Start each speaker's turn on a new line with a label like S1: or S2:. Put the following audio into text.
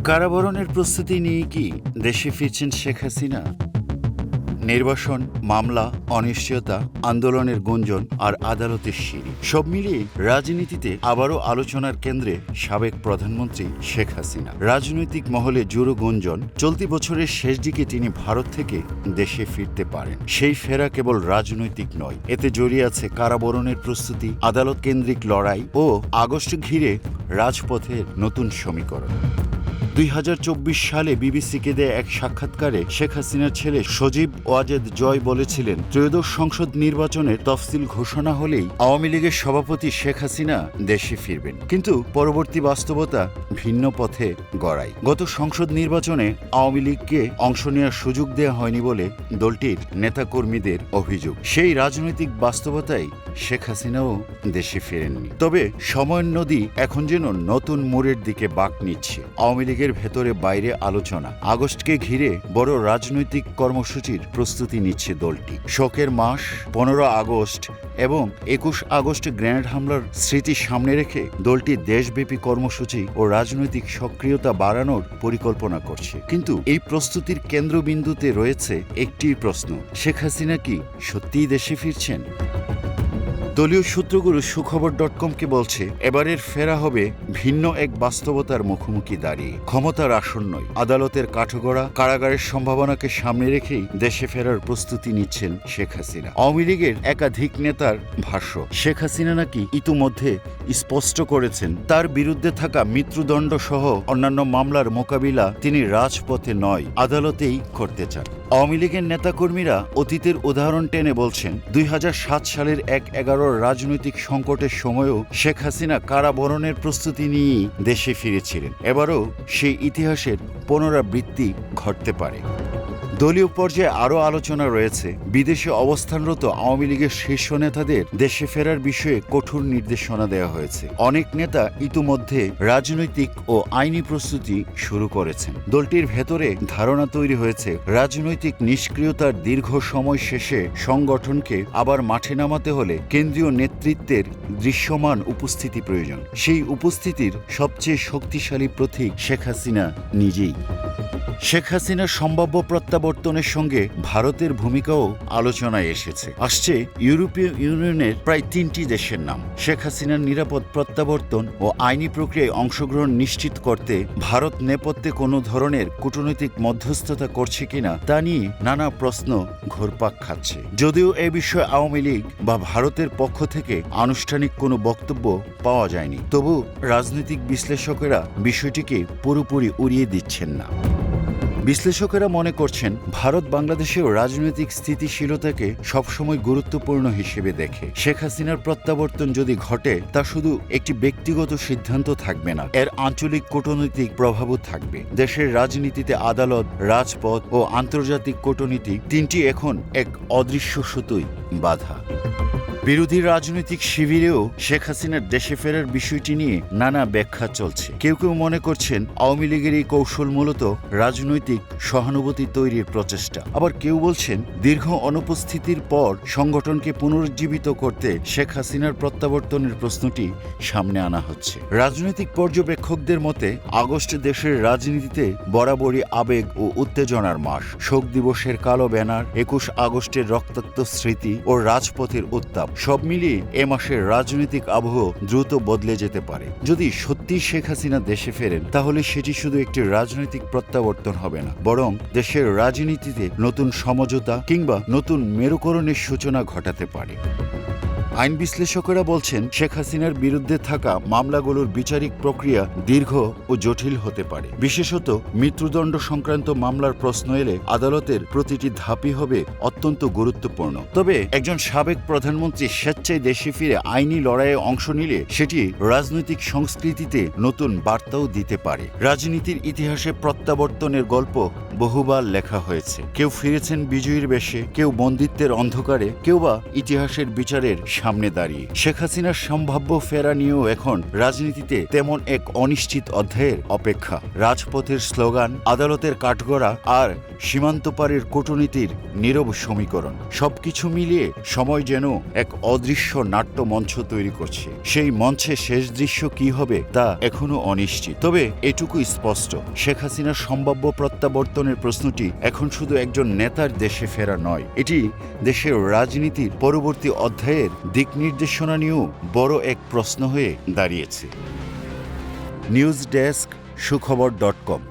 S1: কারাবরণের প্রস্তুতি নিয়ে কি দেশে ফিরছেন শেখ হাসিনা? নির্বাসন, মামলা, অনিশ্চয়তা, আন্দোলনের গুঞ্জন আর আদালতের সিঁড়ি সব মিলিয়ে রাজনীতিতে আবারও আলোচনার কেন্দ্রে সাবেক প্রধানমন্ত্রী শেখ হাসিনা। রাজনৈতিক মহলে জোরো গুঞ্জন, চলতি বছরের শেষ দিকে তিনি ভারত থেকে দেশে ফিরতে পারেন। সেই ফেরা কেবল রাজনৈতিক নয়, এতে জড়িয়ে আছে কারাবরণের প্রস্তুতি, আদালত কেন্দ্রিক লড়াই ও আগস্ট ঘিরে রাজপথের নতুন সমীকরণ। 2024 সালে বিবিসিকে দেয়া এক সাক্ষাৎকারে শেখ হাসিনার ছেলে সজীব ওয়াজেদ জয় বলেছিলেন, ত্রয়োদশ সংসদ নির্বাচনের তফসিল ঘোষণা হলেই আওয়ামী লীগের সভাপতি শেখ হাসিনা দেশে ফিরবেন। কিন্তু পরবর্তী বাস্তবতা ভিন্ন পথে গড়ায়। গত সংসদ নির্বাচনে আওয়ামী লীগকে অংশ নেওয়ার সুযোগ দেওয়া হয়নি বলে দলটির নেতাকর্মীদের অভিযোগ। সেই রাজনৈতিক বাস্তবতায় শেখ হাসিনাও দেশে ফেরেননি। তবে সময়ের নদী এখন যেন নতুন মোড়ের দিকে বাঁক নিচ্ছে। আওয়ামী লীগের ভেতরে বাইরে আলোচনা, আগস্টকে ঘিরে বড় রাজনৈতিক কর্মসূচির প্রস্তুতি নিচ্ছে দলটি। শোকের মাস 15 আগস্ট এবং 21 আগস্ট গ্রেনেড হামলার স্মৃতি সামনে রেখে দলটি দেশব্যাপী কর্মসূচি ও রাজনৈতিক সক্রিয়তা বাড়ানোর পরিকল্পনা করছে। কিন্তু এই প্রস্তুতির কেন্দ্রবিন্দুতে রয়েছে একটি প্রশ্ন, শেখ হাসিনা কি সত্যিই দেশে ফিরছেন? দলীয় সূত্রগুলো সুখবর.com-কে বলছে, এবারের ফেরা হবে ভিন্ন এক বাস্তবতার মুখোমুখি দাঁড়িয়ে। ক্ষমতার আসন্নই, আদালতের কাঠগড়া, কারাগারের সম্ভাবনাকে সামনে রেখেই দেশে ফেরার প্রস্তুতি নিচ্ছেন শেখ হাসিনা। আওয়ামী লীগের একাধিক নেতার ভাষ্য, শেখ হাসিনা নাকি ইতিমধ্যে স্পষ্ট করেছেন তার বিরুদ্ধে থাকা মৃত্যুদণ্ড সহ অন্যান্য মামলার মোকাবিলা তিনি রাজপথে নয়, আদালতেই করতে চান। আওয়ামী লীগের নেতাকর্মীরা অতীতের উদাহরণ টেনে বলছেন, 2007 সালের 1/11 রাজনৈতিক সংকটের সময়ও শেখ হাসিনা কারাবরণের প্রস্তুতি নিয়েই দেশে ফিরেছিলেন। এবারও সেই ইতিহাসের পুনরাবৃত্তি ঘটতে পারে। দলীয় পর্যায়ে আরও আলোচনা রয়েছে। বিদেশে অবস্থানরত আওয়ামী লীগের শীর্ষ নেতাদের দেশে ফেরার বিষয়ে কঠোর নির্দেশনা দেওয়া হয়েছে। অনেক নেতা ইতিমধ্যে রাজনৈতিক ও আইনি প্রস্তুতি শুরু করেছেন। দলটির ভেতরে ধারণা তৈরি হয়েছে, রাজনৈতিক নিষ্ক্রিয়তার দীর্ঘ সময় শেষে সংগঠনকে আবার মাঠে নামাতে হলে কেন্দ্রীয় নেতৃত্বের দৃশ্যমান উপস্থিতি প্রয়োজন। সেই উপস্থিতির সবচেয়ে শক্তিশালী প্রতীক শেখ হাসিনা নিজেই। শেখ হাসিনার সম্ভাব্য প্রত্যাবর্তনের সঙ্গে ভারতের ভূমিকাও আলোচনায় এসেছে। আসছে ইউরোপীয় ইউনিয়নের প্রায় 3টি দেশের নাম। শেখ হাসিনার নিরাপদ প্রত্যাবর্তন ও আইনি প্রক্রিয়ায় অংশগ্রহণ নিশ্চিত করতে ভারত নেপথ্যে কোনো ধরনের কূটনৈতিক মধ্যস্থতা করছে কিনা তা নিয়ে নানা প্রশ্ন ঘুরপাক খাচ্ছে। যদিও এ বিষয়ে আওয়ামী লীগ বা ভারতের পক্ষ থেকে আনুষ্ঠানিক কোনো বক্তব্য পাওয়া যায়নি, তবু রাজনৈতিক বিশ্লেষকেরা বিষয়টিকে পুরোপুরি উড়িয়ে দিচ্ছেন না। বিশ্লেষকেরা মনে করছেন, ভারত বাংলাদেশেও রাজনৈতিক স্থিতিশীলতাকে সবসময় গুরুত্বপূর্ণ হিসেবে দেখে। শেখ হাসিনার প্রত্যাবর্তন যদি ঘটে, তা শুধু একটি ব্যক্তিগত সিদ্ধান্ত থাকবে না, এর আঞ্চলিক কূটনৈতিক প্রভাবও থাকবে। দেশের রাজনীতিতে আদালত, রাজপথ ও আন্তর্জাতিক কূটনীতি তিনটি এখন এক অদৃশ্য সুতোয় বাধা। বিরোধী রাজনৈতিক শিবিরেও শেখ হাসিনার দেশে ফেরার বিষয়টি নিয়ে নানা ব্যাখ্যা চলছে। কেউ কেউ মনে করছেন, আওয়ামী লীগের এই কৌশল মূলত রাজনৈতিক সহানুভূতি তৈরির প্রচেষ্টা। আবার কেউ বলছেন, দীর্ঘ অনুপস্থিতির পর সংগঠনকে পুনরুজ্জীবিত করতে শেখ হাসিনার প্রত্যাবর্তনের প্রশ্নটি সামনে আনা হচ্ছে। রাজনৈতিক পর্যবেক্ষকদের মতে, আগস্ট দেশের রাজনীতিতে বরাবরই আবেগ ও উত্তেজনার মাস। শোক দিবসের কালো ব্যানার, 21 আগস্টের রক্তাক্ত স্মৃতি ও রাজপথের উত্তাপ, সব মিলিয়ে এ মাসের রাজনৈতিক আবহ দ্রুত বদলে যেতে পারে। যদি সত্যি শেখ হাসিনা দেশে ফেরেন, তাহলে সেটি শুধু একটি রাজনৈতিক প্রত্যাবর্তন হবে না, বরং দেশের রাজনীতিতে নতুন সমঝোতা কিংবা নতুন মেরুকরণের সূচনা ঘটাতে পারে। আইন বিশ্লেষকেরা বলছেন, শেখ হাসিনার বিরুদ্ধে থাকা মামলাগুলোর বিচারিক প্রক্রিয়া দীর্ঘ ও জটিল হতে পারে। বিশেষত মৃত্যুদণ্ড সংক্রান্ত মামলার প্রশ্ন এলে আদালতের প্রতিটি ধাপই হবে অত্যন্ত গুরুত্বপূর্ণ। তবে একজন সাবেক প্রধানমন্ত্রী স্বেচ্ছায় দেশে ফিরে আইনি লড়াইয়ে অংশ নিলে সেটি রাজনৈতিক সংস্কৃতিতে নতুন বার্তাও দিতে পারে। রাজনীতির ইতিহাসে প্রত্যাবর্তনের গল্প বহুবার লেখা হয়েছে। কেউ ফিরেছেন বিজয়ীর বেশে, কেউ বন্দিত্বের অন্ধকারে, কেউ বা ইতিহাসের বিচারের সামনে দাঁড়িয়ে। শেখ হাসিনার সম্ভাব্য ফেরা নিয়েও এখন রাজনীতিতে তেমন এক অনিশ্চিত অধ্যায়ের অপেক্ষা। রাজপথের স্লোগান, আদালতের কাঠগড়া আর সীমান্তপারের কূটনীতির নীরব সমীকরণ, সবকিছু মিলিয়ে সময় যেন এক অদৃশ্য নাট্যমঞ্চ তৈরি করছে। সেই মঞ্চে শেষ দৃশ্য কি হবে তা এখনো অনিশ্চিত। তবে এটুকু স্পষ্ট, শেখ হাসিনার সম্ভাব্য প্রত্যাবর্তনের প্রশ্নটি এখন শুধু একজন নেতার দেশে ফেরা নয়, এটি দেশের রাজনীতির পরবর্তী অধ্যায়ের দিক নির্দেশনা নিয়েও বড় এক প্রশ্ন হয়ে দাঁড়িয়েছে। News desk, সুখবর.com।